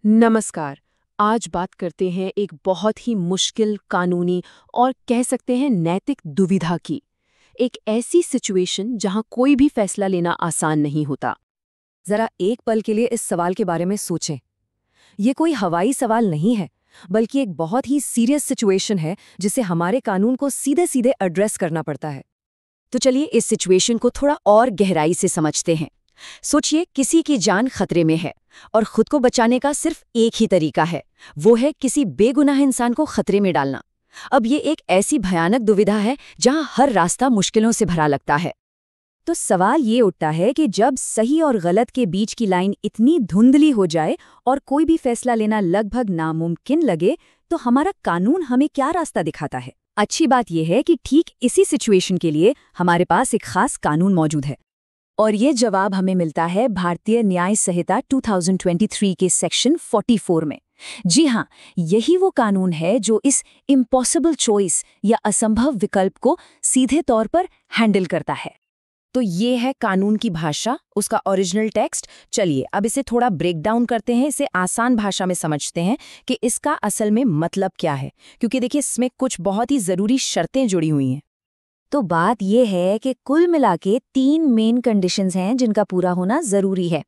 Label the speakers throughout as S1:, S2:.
S1: नमस्कार। आज बात करते हैं एक बहुत ही मुश्किल कानूनी और कह सकते हैं नैतिक दुविधा की। एक ऐसी सिचुएशन जहां कोई भी फैसला लेना आसान नहीं होता।
S2: जरा एक पल के लिए इस सवाल के बारे में सोचें। ये कोई हवाई सवाल नहीं है, बल्कि एक बहुत ही सीरियस सिचुएशन है जिसे हमारे कानून को सीधे सीधे एड्रेस करना पड़ता है। तो चलिए इस सिचुएशन को थोड़ा और गहराई से समझते हैं। सोचिए, किसी की जान खतरे में है और खुद को बचाने का सिर्फ एक ही तरीका है, वो है किसी बेगुनाह इंसान को खतरे में डालना। अब ये एक ऐसी भयानक दुविधा है जहां हर रास्ता मुश्किलों से भरा लगता है। तो सवाल ये उठता है कि जब सही और गलत के बीच की लाइन इतनी धुंधली हो जाए और कोई भी फैसला लेना लगभग नामुमकिन लगे, तो हमारा कानून हमें क्या रास्ता दिखाता है। अच्छी बात यह है कि ठीक इसी सिचुएशन के लिए हमारे पास एक खास कानून मौजूद है, और ये जवाब हमें मिलता है भारतीय न्याय संहिता 2023 के सेक्शन 44 में। जी हाँ, यही वो कानून है जो इस इम्पॉसिबल चॉइस या असंभव विकल्प को सीधे तौर पर हैंडल करता है। तो ये है कानून की भाषा, उसका ओरिजिनल टेक्स्ट। चलिए अब इसे थोड़ा ब्रेक डाउन करते हैं, इसे आसान भाषा में समझते हैं कि इसका असल में मतलब क्या है, क्योंकि देखिए इसमें कुछ बहुत ही ज़रूरी शर्तें जुड़ी हुई हैं। तो बात यह है कि कुल मिलाके 3 मेन कंडीशंस हैं जिनका पूरा होना ज़रूरी है।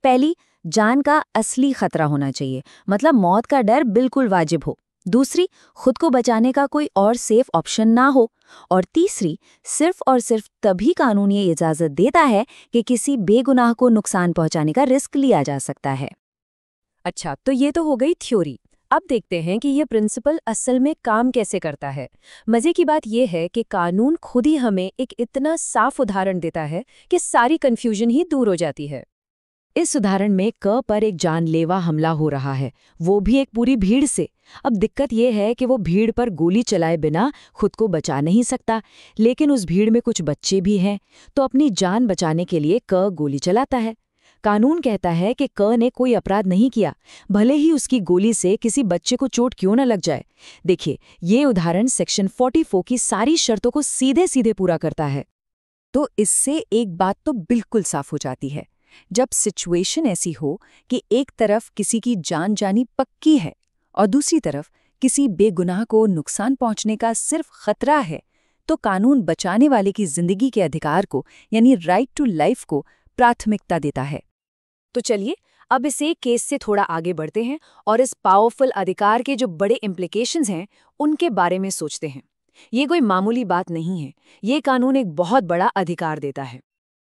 S2: पहली, जान का असली खतरा होना चाहिए, मतलब मौत का डर बिल्कुल वाजिब हो। दूसरी, खुद को बचाने का कोई और सेफ ऑप्शन ना हो। और तीसरी, सिर्फ और सिर्फ तभी कानून ये इजाज़त देता है कि किसी बेगुनाह को नुकसान पहुंचाने का रिस्क लिया जा सकता है। अच्छा, तो ये तो हो गई थ्योरी। अब देखते हैं कि ये प्रिंसिपल असल में काम कैसे करता है। मजे की बात यह है कि कानून खुद ही हमें एक इतना साफ उदाहरण देता है कि सारी कंफ्यूजन ही दूर हो जाती है। इस उदाहरण में क पर एक जानलेवा हमला हो रहा है, वो भी एक पूरी भीड़ से। अब दिक्कत यह है कि वो भीड़ पर गोली चलाए बिना खुद को बचा नहीं सकता, लेकिन उस भीड़ में कुछ बच्चे भी हैं, तो अपनी जान बचाने के लिए क गोली चलाता है। कानून कहता है कि क ने कोई अपराध नहीं किया, भले ही उसकी गोली से किसी बच्चे को चोट क्यों न लग जाए। देखिए, ये उदाहरण सेक्शन 44 की सारी शर्तों को सीधे सीधे पूरा करता है। तो इससे एक बात तो बिल्कुल साफ हो जाती है। जब सिचुएशन ऐसी हो कि एक तरफ किसी की जान जानी पक्की है और दूसरी तरफ किसी बेगुनाह को नुकसान पहुंचने का सिर्फ खतरा है, तो कानून बचाने वाले की जिंदगी के अधिकार को, यानी राइट टू लाइफ को, प्राथमिकता देता है। तो चलिए अब इसे केस से थोड़ा आगे बढ़ते हैं और इस पावरफुल अधिकार के जो बड़े इम्प्लिकेशंस हैं उनके बारे में सोचते हैं। ये कोई मामूली बात नहीं है, ये कानून एक बहुत बड़ा अधिकार देता है।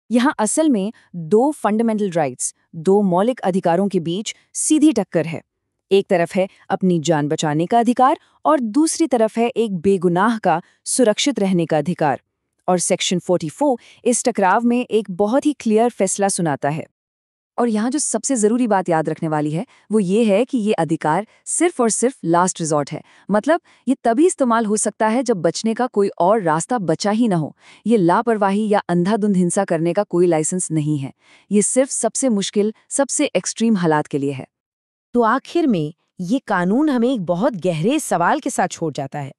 S2: यहाँ असल में 2 फंडामेंटल राइट्स, 2 मौलिक अधिकारों के बीच सीधी टक्कर है। एक तरफ है अपनी जान बचाने का अधिकार और दूसरी तरफ है एक बेगुनाह का सुरक्षित रहने का अधिकार। और सेक्शन 44 इस टकराव में एक बहुत ही क्लियर फैसला सुनाता है। और यहाँ जो सबसे ज़रूरी बात याद रखने वाली है वो ये है कि ये अधिकार सिर्फ और सिर्फ लास्ट रिजॉर्ट है, मतलब ये तभी इस्तेमाल हो सकता है जब बचने का कोई और रास्ता बचा ही ना हो। ये लापरवाही या अंधाधुंध हिंसा करने का कोई लाइसेंस नहीं है, ये सिर्फ सबसे मुश्किल, सबसे एक्सट्रीम हालात के लिए है।
S1: तो आखिर में ये कानून हमें एक बहुत गहरे सवाल के साथ छोड़ जाता है।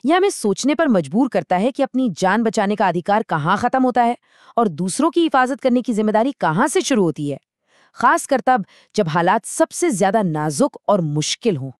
S1: यह हमें सोचने पर मजबूर करता है कि अपनी जान बचाने का अधिकार कहाँ खत्म होता है और दूसरों की हिफाजत करने की जिम्मेदारी कहाँ से शुरू होती है, खासकर तब जब हालात सबसे ज्यादा नाजुक और मुश्किल हों।